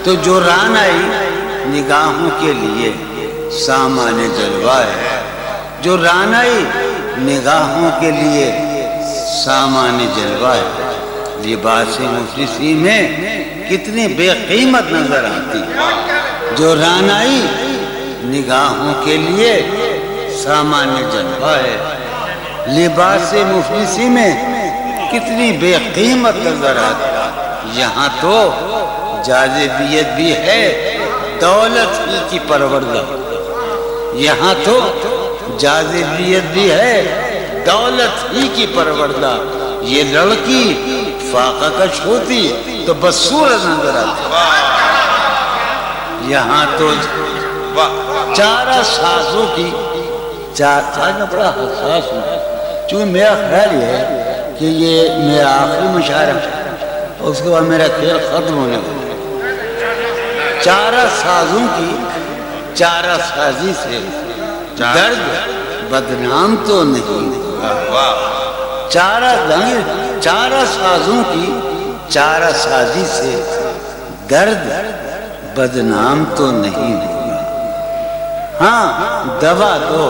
تو جو رانائی نگاہوں کے لیے سامان جلوہ ہے، جو رانائی نگاہوں کے لیے سامان جلوہ ہے، لباس مفلسی میں کتنی بے قیمت نظر آتی ہے۔ جو رانائی نگاہوں کے لیے سامان جلوہ ہے، لباس مفلسی میں کتنی بے قیمت نظر آتی ہے۔ یہاں تو جاذبیت بھی ہے دولت ہی کی پروردہ، یہاں تو جاذبیت بھی ہے دولت ہی کی پروردہ۔ یہ لڑکی فاقہ کش ہوتی تو بدصورت نظر آتی، یہاں تو چارہ سازوں کی آج میں بڑا حساس ہوں، چونکہ میرا خیال یہ ہے کہ یہ میرا آخری مشاعرہ اور اس کے بعد میرا کھیل ختم ہونے والا۔ چارہ سازوں کی چارہ سازی سے درد بدنام تو نہیں، چارہ سازوں کی چارہ سازی سے درد بدنام تو نہیں ہوگا۔ ہاں دوا دو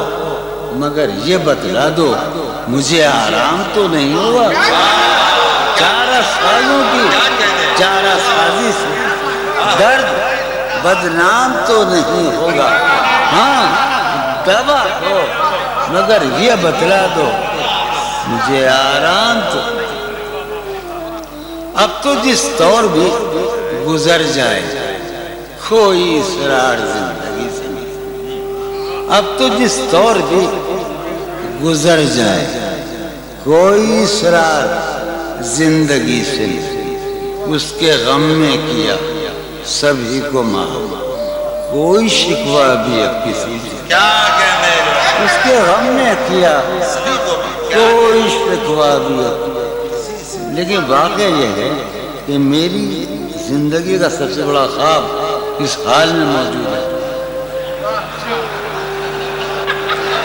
مگر یہ بتلا دو مجھے آرام تو نہیں ہوگا۔ چارہ سازوں کی چارہ سازی سے درد بدنام تو نہیں ہوگا۔ ہاں دوا دو مگر یہ بتلا دو مجھے آرام تو۔ اب تو جس طور بھی گزر جائے کوئی اسرار زندگی سے نہیں، اب تو جس طور بھی گزر جائے کوئی اسرار زندگی سے نہیں، اس کے غم میں کیا سبھی کو معاف، کوئی شکوہ بھی اب کسی سے کیا کہنے لگے؟ اس کے غم میں کیا کوئی شکوہ بھی اب کسی سے۔ لیکن واقعہ یہ ہے کہ میری زندگی کا سب سے بڑا خواب اس حال میں موجود ہے۔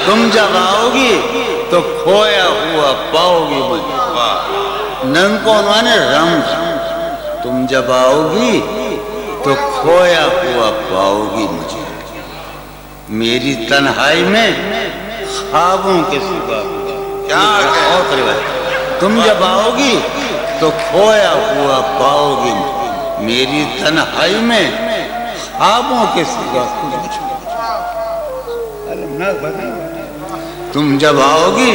تم جب آؤ گی تو کھویا ہوا پاؤ گی مجھے، نن کو عنوان ہے رمز۔ تم جب آؤ گی تو کھویا ہوا پاؤ گی مجھے، میری تنہائی میں خوابوں کے سوا۔ تم جب آؤ گی تو کھویا ہوا پاؤ گی میری تنہائی میں خوابوں کے سوا کچھ۔ تم جب آؤ گی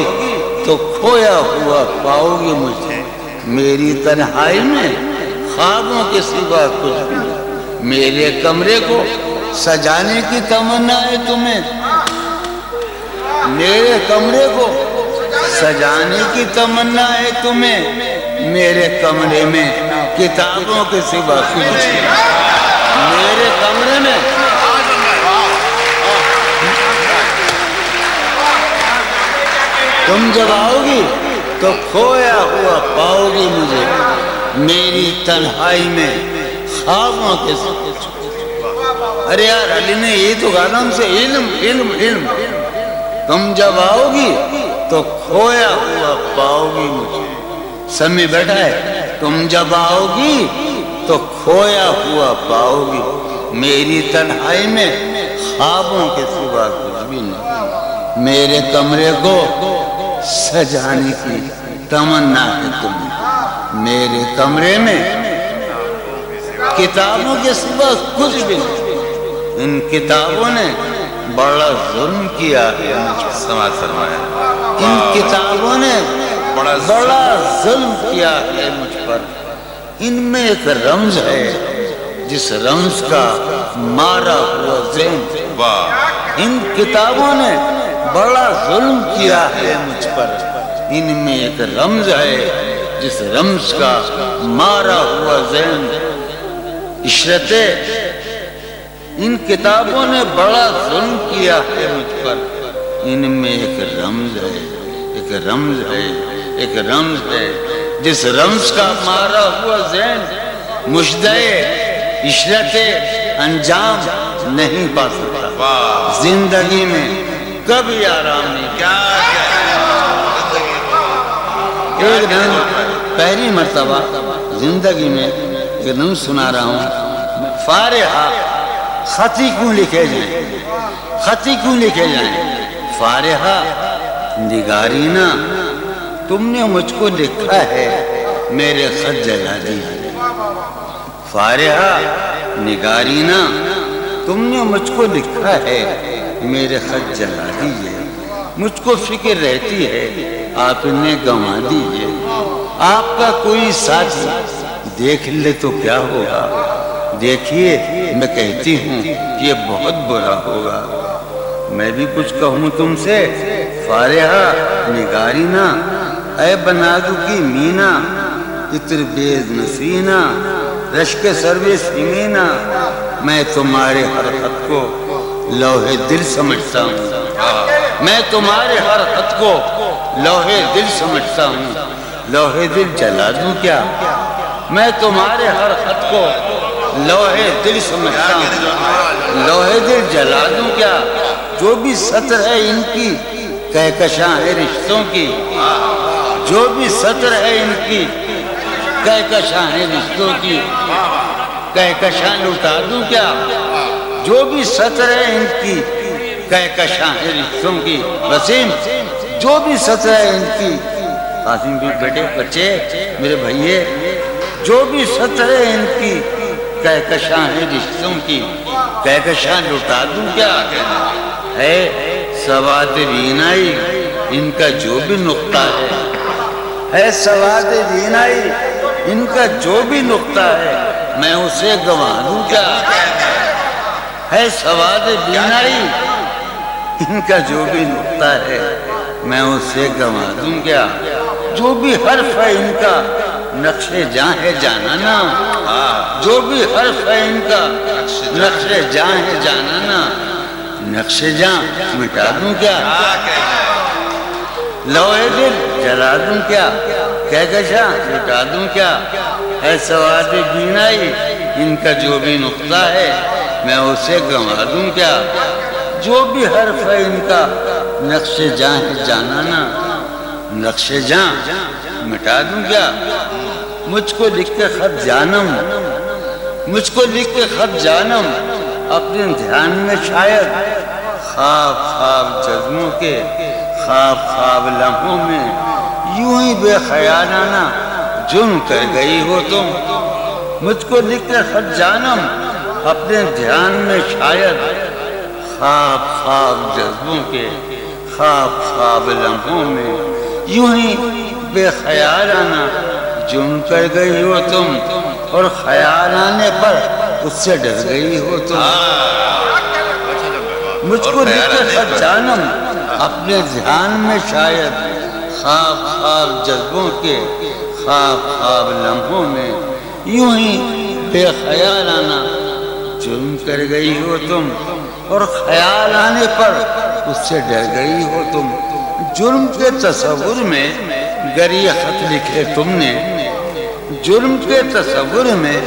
تو کھویا ہوا پاؤ گی مجھے، میری تنہائی میں خوابوں کے سوا کچھ بھی۔ میرے کمرے کو سجانے کی تمنا ہے تمہیں، میرے کمرے کو سجانے کی تمنا ہے تمہیں، میرے کمرے میں کتابوں کے سوا کچھ نہیں، میرے کمرے میں تم جب آؤ گی تو کھویا ہوا پاؤ گی مجھے، میری تنہائی میں خوابوں کے سوا۔ ارے یار علی نے یہی تو کہا نا ہم سے، علم علم علم۔ تم جب آؤ گی تو کھویا ہوا پاؤ گی مجھے، سمی بیٹھا ہے۔ تم جب آؤ گی تو کھویا ہوا پاؤ گی، میری تنہائی میں خوابوں کے سوا کچھ بھی نہیں، میرے کمرے کو سجانے کی تمنا ہے تمہیں، میرے کمرے میں کتابوں کے سوا کچھ بھی نہیں۔ ان کتابوں نے بڑا ظلم کیا ہے مجھ پر، سماعت فرمایا۔ ان کتابوں نے بڑا ظلم کیا ہے مجھ پر۔ ان میں ایک رمز ہے جس رمز کا مارا ہوا ذہن، ان کتابوں نے بڑا ظلم کیا ہے مجھ پر۔ ان میں ایک رمز ہے جس رمز کا مارا ہوا ذہن، عشرت ان کتابوں نے بڑا ظلم کیا ہے مجھ پر۔ ان میں ایک رمز ہے، ایک رمز ہے، ایک رمز ہے جس رمز کا مارا ہوا ذہن مجدے عشرت انجام نہیں پا سکتا، زندگی میں کبھی آرام نہیں۔ کیا ایک دن پہلی مرتبہ زندگی میں ایک دن سنا رہا ہوں فارحہ خطی کیوں لکھے جائیں؟ خطی کیوں لکھے جائیں؟ فارحہ نگارینا، تم نے مجھ کو لکھا ہے میرے خط جلا دیجیے۔ فارحہ نگارینا، تم نے مجھ کو لکھا ہے میرے خط جلا دیجیے۔ مجھ کو فکر رہتی ہے آپ نے گنوا دیجیے۔ آپ کا کوئی ساتھی دیکھ لے تو کیا ہوگا؟ دیکھیے میں کہتی ہوں یہ بہت برا ہوگا۔ میں بھی کچھ کہوں تم سے؟ فارحہ نگارینا، اے بنادو کی مینا، عطر بیز نسینا، رشک سرو سیمینا، میں تمہارے ہر خط کو لوح دل سمجھتا ہوں۔ میں تمہارے ہر خط کو لوح دل سمجھتا ہوں۔ لوح دل جلا دوں کیا؟ میں تمہارے ہر خط کو لوح دل سمجھتا ہوں۔ لوح دل جلا دوں کیا؟ جو بھی سطر ہے ان کی کہکشاں ہے رشتوں کی۔ جو بھی سطر ہے ان کی کہکشاں ہے رشتوں کی۔ کہکشاں لٹا دوں کیا؟ جو بھی سطر ہے ان کی کہکشاں ہے رشتوں کی۔ وسیم، جو بھی سطر ہے ان کی، قاسم بھی بیٹے بچے میرے بھائیے، جو بھی سطر ہے ان کی کہکشاں ہے رشتوں کی۔ کہکشاں لٹا دوں کیا؟ ہے سواد بینائی ان کا جو بھی نقطہ ہے سواد بینائی ان کا جو بھی نقطہ ہے، میں اسے گنوا دوں کیا؟ ہے سواد بینائی ان کا جو بھی نقطہ ہے، میں اسے گنوا دوں کیا؟ جو بھی حرف ہے ان کا نقش جاں ہے جانانا، جو بھی حرف ہے ان کا نقش جاں ہے جانانا، نقش جاں مٹا دوں کیا؟ لوح دل جلا دوں کیا؟ کہکشاں لٹا دوں کیا؟ ہے سواد بینائی ان کا جو بھی نقطہ ہے، میں اسے گنوا دوں کیا؟ جو بھی حرف ہے ان کا نقش جاں ہے جانانا، نقش جاں مٹا دوں کیا؟ مجھ کو لکھ کے خط جانم، مجھ کو لکھ کے خط جانم، اپنے دھیان میں شاید خواب خواب جذبوں کے، خواب خواب لمحوں میں یوں ہی بے خیالانہ جرم کر گئی ہو تم۔ مجھ کو لکھ کے خط جانم، اپنے دھیان میں شاید خواب خواب جذبوں کے، خواب خواب لمحوں میں یوں ہی بے خیالانہ جرم کر گئی ہو تم، اور خیال آنے پر اس سے ڈر گئی ہو تم۔ مجھ کو لکھ کے خط جانم، اپنے دھیان میں شاید خواب خواب جذبوں کے، خواب خواب لمحوں میں یوں ہی بے خیالانہ جرم کر گئی ہو تم، اور خیال آنے پر اس سے ڈر گئی ہو تم۔ جرم کے تصور میں گر یہ خط لکھے تم نے، جرم کے تصور میں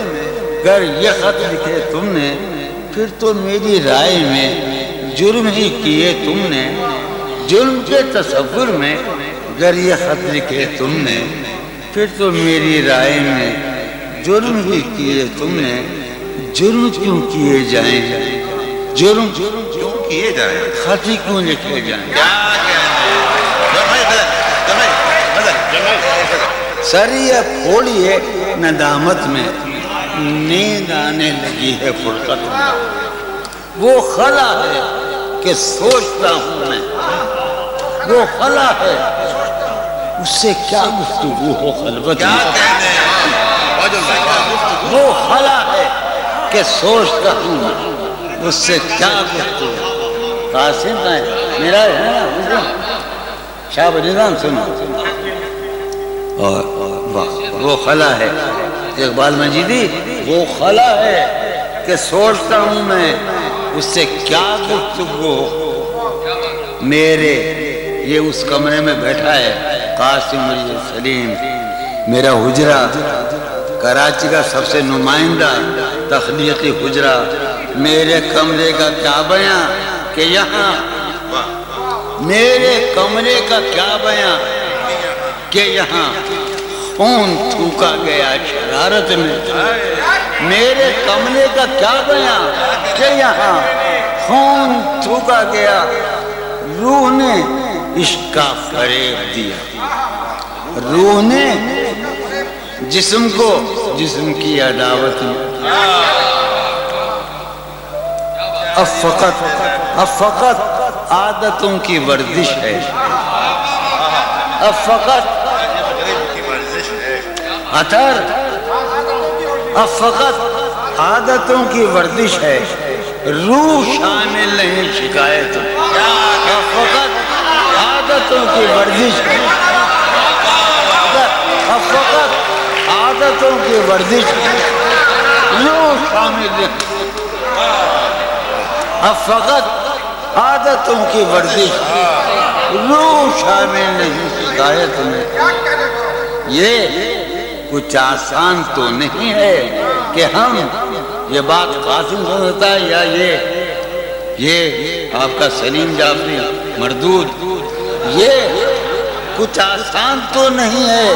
گر یہ خط لکھے تم نے، پھر تو میری رائے میں جرم ہی کیے تم نے۔ جرم کے تصور میں گر یہ خط لکھے تم نے، پھر تو میری رائے میں جرم ہی کیے تم نے۔ جرم کیوں کیے جائیں؟ جرم کیوں کیے جائیں؟ خط ہی کیوں لکھے جائیں؟ سریہ پھوڑیے ندامت میں، نیند آنے لگی ہے فرقت میں۔ وہ خلا ہے کہ سوچتا ہوں میں، وہ خلا ہے اس سے کیا گفتگو ہو خلوت میں۔ وہ خلا ہے کہ سوچتا ہوں میں، اس سے کیا گفتگو۔ قاسم کا ہے میرا ہے نا، شاہ نظام سنا۔ اور وہ خلا ہے اقبال مجیدی، وہ خلا ہے کہ سوچتا ہوں میں، اس سے کیا گفتگو میرے۔ یہ اس کمرے میں بیٹھا ہے قاسم مجید سلیم، میرا حجرہ، کراچی کا سب سے نمائندہ تخلیقی حجرہ۔ میرے کمرے کا کیا بیاں کہ یہاں، میرے کمرے کا کیا بیاں کہ یہاں خون تھوکا گیا شرارت میں، میرے کملے کا کیا بیاں کہ یہاں خون تھوکا گیا، روح نے عشق کا فریب دیا، روح نے جسم کو جسم کی عداوت میں۔ اب فقط عادتوں کی ورزش ہے، اب فقط عطر، اب فقط عادتوں کی ورزش ہے، روح شامل نہیں شکایت، اب فقط عادتوں کی ورزش ہے، اب فقط عادتوں کی ورزش ہے، روح شامل نہیں، اب فقط عادتوں کی ورزش، روح شامل نہیں شکایت میں۔ یہ کچھ آسان تو نہیں ہے کہ ہم، یہ بات قاسم سمجھتا ہے یا یہ آپ کا سلیم جعفری مردود، یہ کچھ آسان تو نہیں ہے،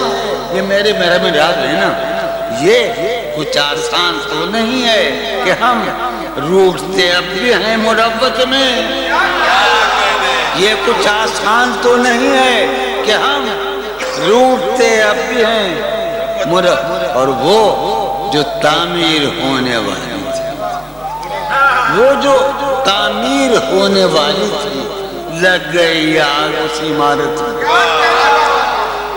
یہ میرے محرم یاد ہے نا، یہ کچھ آسان تو نہیں ہے کہ ہم روٹتے اب بھی ہیں مربت میں، یہ کچھ آسان تو نہیں ہے کہ ہم روٹتے اب بھی ہیں اور وہ جو تعمیر ہونے والی تھی، وہ جو تعمیر ہونے والی تھی، لگ گئی آگ اس عمارت میں،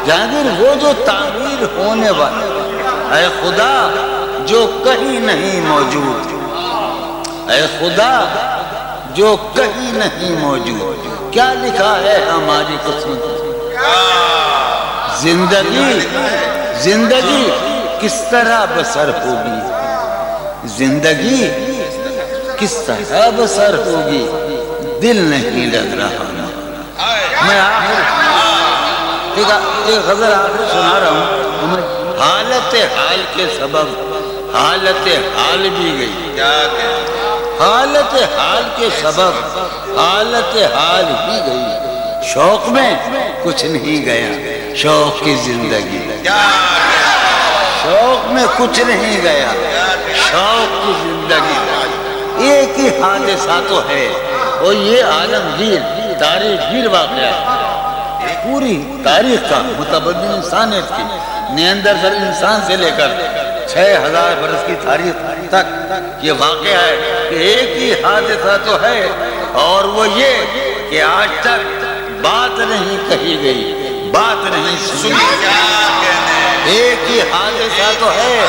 جہانگیر وہ جو تعمیر ہونے والی، اے خدا جو کہیں نہیں موجود، اے خدا جو کہیں نہیں موجود، کیا لکھا ہے ہماری قسمت؟ زندگی کس طرح بسر ہوگی، زندگی کس طرح بسر ہوگی، دل نہیں لگ رہا۔ میں ایک غزل آخر سنا رہا ہوں، حالت حال کے سبب حالت حال بھی گئی، حالت حال کے سبب حالت حال ہی گئی، شوق میں کچھ نہیں گیا، شوق کی زندگی، شوق میں کچھ نہیں گیا، شوق کی زندگی، ایک ہی حادثہ تو ہے، اور یہ عالمگیر تاریخگیر واقعہ، پوری تاریخ کا متبدل انسانیت کی، نیاندرتال انسان سے لے کر 6000 برس کی تاریخ تک یہ واقعہ ہے کہ ایک ہی حادثہ تو ہے، اور وہ یہ کہ آج تک بات نہیں کہی گئی، بات نہیں سنی گئی، ایک ہی حادثہ تو ہے،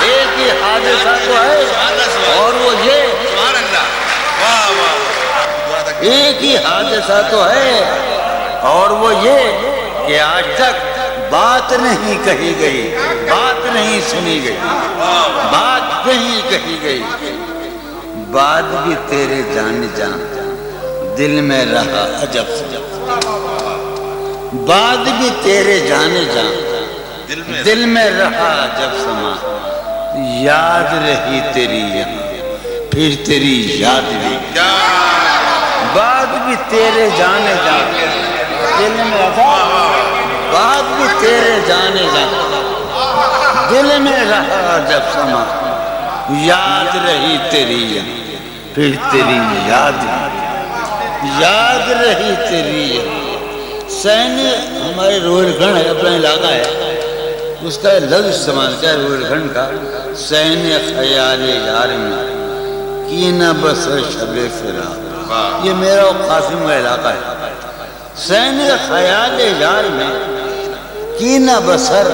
ایک ہی حادثہ تو ہے، اور وہ یہ ایک ہی حادثہ تو ہے، اور وہ یہ کہ آج تک بات نہیں کہی گئی، بات نہیں سنی گئی، بات نہیں کہی گئی، بات بھی تیرے جان جان دل میں رہا عجب سے، بات بھی تیرے جانے جان دل میں رہا عجب سما، یاد رہی تیری یہاں پھر تیری یاد بھی، بات بھی تیرے جانے جان دل میں رہا، بات بھی تیرے جانے جان دل میں رہا جب سما، یاد رہی تیری یہاں پھر تیری یاد یاد رہی تیری یہاں۔ سینی ہمارے روہیل کھنڈ ہے، اپنا علاقہ ہے، اس کا لفظ استعمال کیا ہے روہیل کھنڈ کا، سین خیال یار میں کی نہ بسر شب فراق، یہ میرا و قاسم کا علاقہ ہے، سین خیال یار میں کی نہ بسر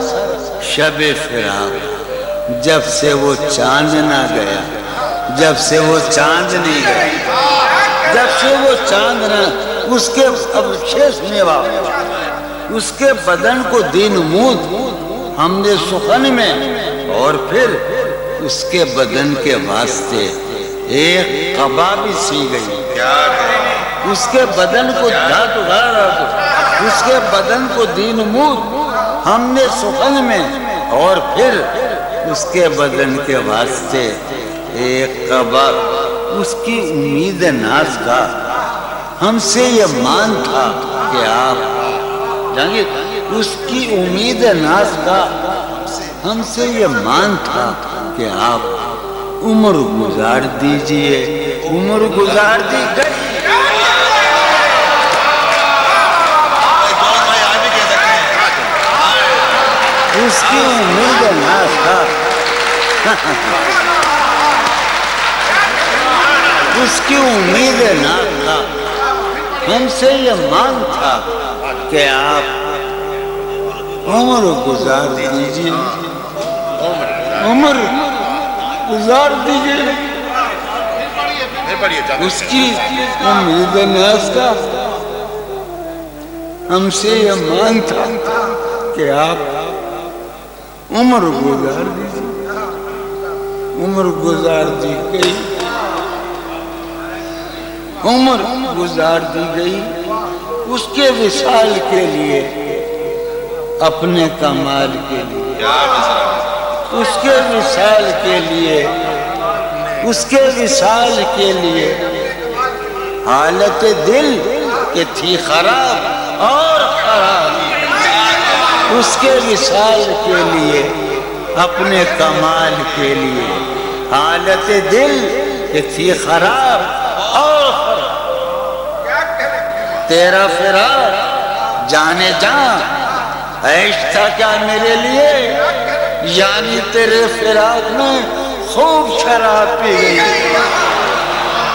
شب فراق، جب سے وہ چاند نہ گیا، جب سے وہ چاند نہیں گیا، جب سے وہ چاند نہ، اس کے اب شیش نیوا، اس کے بدن کو دین مود ہم نے سخن میں، اور پھر اس کے بدن کے واسطے ایک قبا بھی سی گئی، اس کے بدن کو دھات اگارا، اس کے بدن کو دین مود ہم نے سخن میں، اور پھر اس کے بدن کے واسطے ایک قبا، اس کی امید ناز کا ہم سے یہ مان تھا کہ آپ جانگیر، اس کی امید ناز کا ہم سے یہ مان تھا کہ آپ عمر گزار دیجئے، عمر گزار دی گئی۔ اس کی امید ناز تھا، اس کی امید ناز تھا، ہم سے یہ مان تھا کہ آپ عمر گزار دیجئے، عمر گزار دیجئے۔ اس کی امید ناز کا ہم سے یہ مان تھا کہ آپ عمر گزار دیجئے، عمر گزار دی گئی، عمر گزار دی گئی اس کے وصال کے لیے، اپنے کمال کے لیے، اس کے وصال کے لیے، اس کے وصال کے لیے۔ حالت دل کہ تھی خراب اور خراب، اس کے وصال کے لیے، اپنے کمال کے لیے۔ حالت دل کہ تھی خراب اور خراب، تیرا فراق جانے جان عیش تھا کیا میرے لیے، یعنی تیرے فراق میں خوب شراب پی گئی۔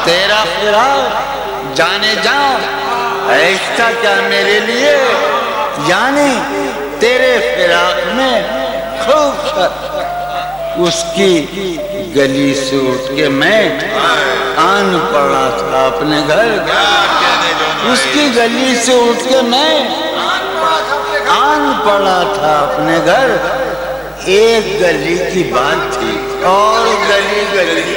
تیرا فراق جانے جان عیش تھا کیا میرے لیے، یعنی تیرے فراق میں خوب شراب۔ اس کی گلی سے اٹھ کے میں آن پڑا تھا اپنے گھر، اس کی گلی سے اٹھ کے میں آن پڑا تھا اپنے گھر۔ ایک گلی کی بات تھی اور گلی گلی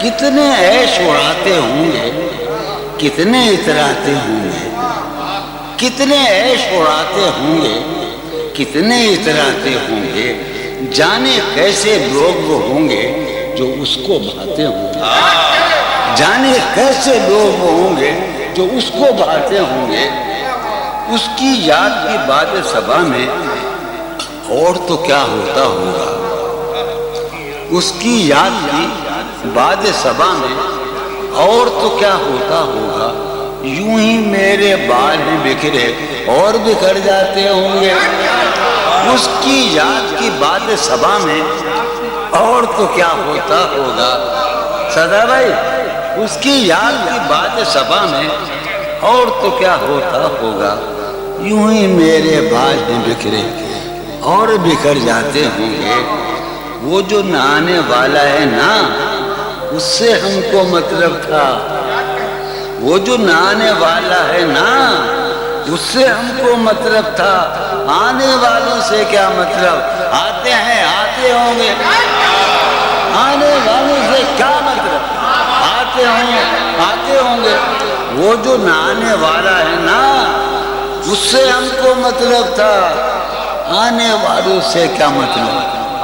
کتنے عیش اڑاتے ہوں گے، کتنے اتراتے ہوں گے، کتنے عیش اڑاتے ہوں گے، کتنے اتراتے ہوں گے، جانے کیسے لوگ وہ ہوں گے جو اس کو بھاتے ہوں گے، جانے کیسے لوگ وہ ہوں گے جو اس کو بھاتے ہوں گے۔ اس کی یاد کی بات صبا میں اور تو کیا ہوتا ہوگا، اس کی یاد کی بعد صبا میں اور تو کیا ہوتا ہوگا، یوں ہی میرے بال ہیں بکھرے اور بکھر جاتے ہوں گے۔ اس کی یاد کی بعد صبا میں اور تو کیا ہوتا ہوگا، سدا بھائی، اس کی یاد کی بعد صبا میں اور تو کیا ہوتا ہوگا، یوں ہی میرے بال ہیں بکھرے اور بکھر جاتے ہوں گے۔ وہ جو نہانے والا ہے نا، اس سے ہم کو مطلب تھا، وہ جو نہانے والا ہے نا، اس سے ہم کو مطلب تھا، آنے والوں سے کیا مطلب، آتے ہیں آتے ہوں گے، آنے والوں سے کیا مطلب، آتے ہوں گے۔ وہ جو نہانے والا ہے نا، اس سے ہم کو مطلب تھا، آنے والوں سے کیا مطلب،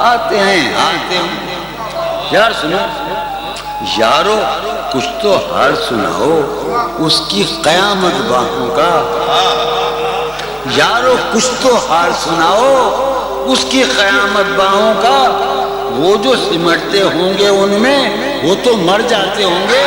آتے ہیں آتے ہوں گے۔ یار سنو یارو، کچھ تو حال سناؤ اس کی قیامت باہوں کا، یارو کچھ تو حال سناؤ اس کی قیامت باہوں کا۔ وہ جو سمٹتے ہوں گے ان میں وہ تو مر جاتے ہوں گے،